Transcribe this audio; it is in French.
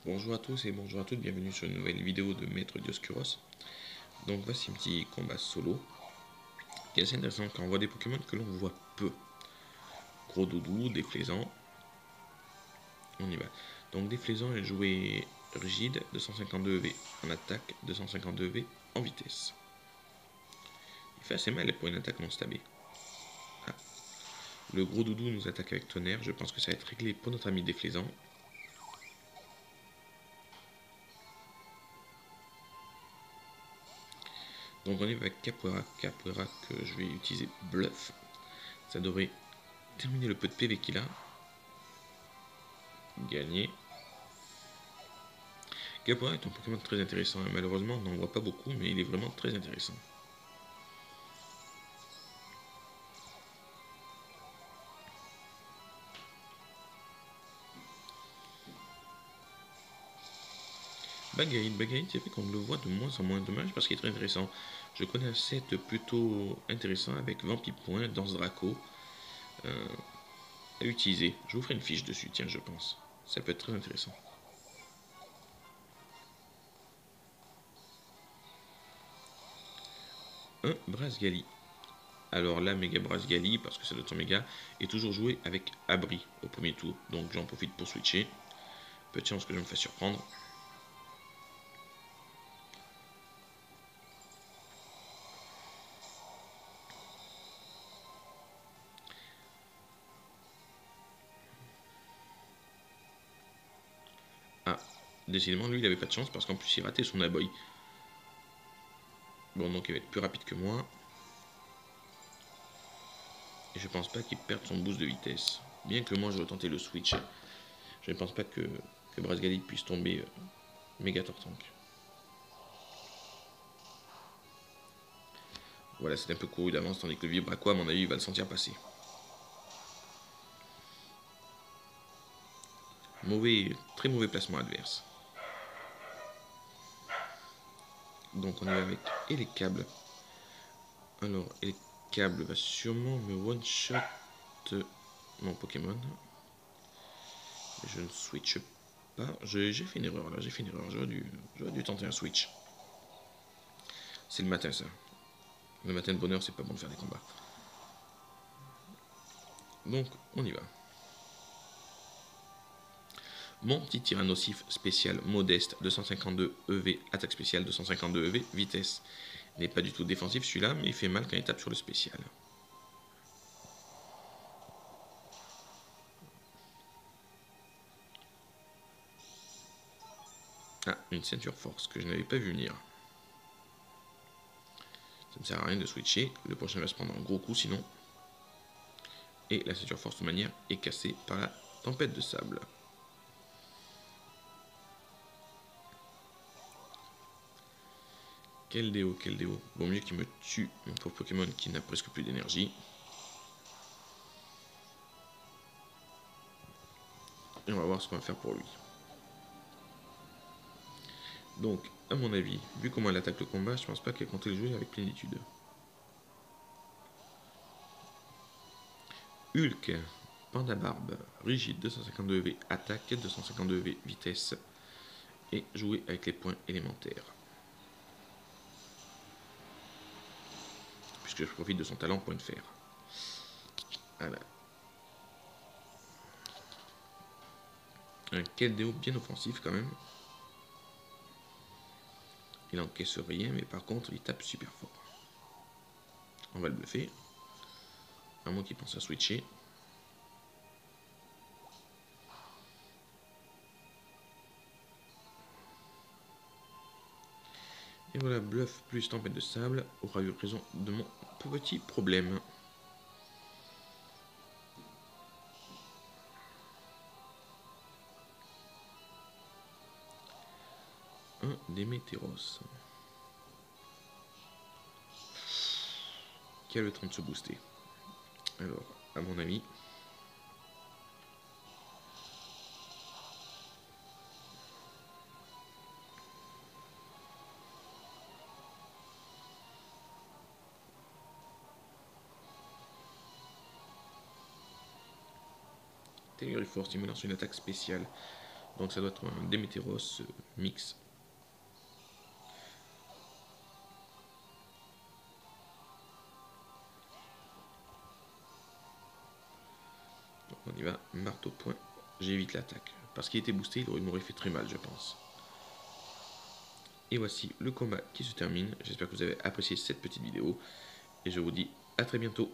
Bonjour à tous et bonjour à toutes, bienvenue sur une nouvelle vidéo de Maître Dioscuros. Donc voici un petit combat solo qui est assez intéressant quand on voit des Pokémon que l'on voit peu. Gros doudou, déflaisant, on y va. Donc déflaisant est joué rigide, 252 EV en attaque, 252 EV en vitesse. Il fait assez mal pour une attaque non stabée. Ah. Le gros doudou nous attaque avec tonnerre, je pense que ça va être réglé pour notre ami déflaisant. Donc on y va avec Capoeira que je vais utiliser bluff. Ça devrait terminer le peu de PV qu'il a. Gagner. Capoeira est un Pokémon très intéressant, et malheureusement on n'en voit pas beaucoup, mais il est vraiment très intéressant. Bagaïd, c'est vrai qu'on le voit de moins en moins, dommage parce qu'il est très intéressant. Je connais un set plutôt intéressant avec Vampipoint, Danse Draco à utiliser. Je vous ferai une fiche dessus, tiens, je pense. Ça peut être très intéressant. Un Brasgali. Alors là, méga Brasgali, parce que c'est de son méga, est toujours joué avec Abri au premier tour. Donc j'en profite pour switcher. Peu de chance que je me fasse surprendre. Ah, décidément, lui, il avait pas de chance parce qu'en plus, il ratait son aboy. Bon, donc il va être plus rapide que moi. Et je pense pas qu'il perde son boost de vitesse. Bien que moi, je vais tenter le switch. Je ne pense pas que Brasgali puisse tomber méga Tortank. Voilà, c'est un peu couru d'avance, tandis que le Vibraco, à mon avis, il va le sentir passer. Très mauvais placement adverse. Donc on est avec et les câbles. Alors, et les câbles va sûrement me one-shot mon Pokémon. Je ne switch pas. J'ai fait une erreur là, j'ai fait une erreur. J'aurais dû tenter un switch. C'est le matin ça. Le matin de bonheur, c'est pas bon de faire des combats. Donc, on y va. Mon petit Tyrannosif spécial modeste 252 EV, attaque spéciale 252 EV, vitesse. Il n'est pas du tout défensif celui-là, mais il fait mal quand il tape sur le spécial. Ah, une ceinture force que je n'avais pas vu venir. Ça ne sert à rien de switcher, le prochain va se prendre un gros coup sinon. Et la ceinture force de manière est cassée par la tempête de sable. Quel déo. Vaut mieux qu'il me tue mon pauvre Pokémon qui n'a presque plus d'énergie. Et on va voir ce qu'on va faire pour lui. Donc, à mon avis, vu comment elle attaque le combat, je pense pas qu'elle comptait le jouer avec plénitude. Hulk, Panda Barbe, rigide 252 EV, attaque 252 EV, vitesse, et jouer avec les points élémentaires. Puisque je profite de son talent point de fer. Voilà. Un Keldeo bien offensif quand même. Il encaisse rien, mais par contre il tape super fort. On va le bluffer. À moins qu'il pense à switcher. Et voilà, bluff plus tempête de sable aura eu raison de mon petit problème. Un Démétéros. Qui a le temps de se booster. Alors, à mon avis, Telluriforce, il me lance une attaque spéciale. Donc ça doit être un Démétéros mix. Donc on y va, marteau point. J'évite l'attaque. Parce qu'il était boosté, il m'aurait fait très mal, je pense. Et voici le combat qui se termine. J'espère que vous avez apprécié cette petite vidéo. Et je vous dis à très bientôt.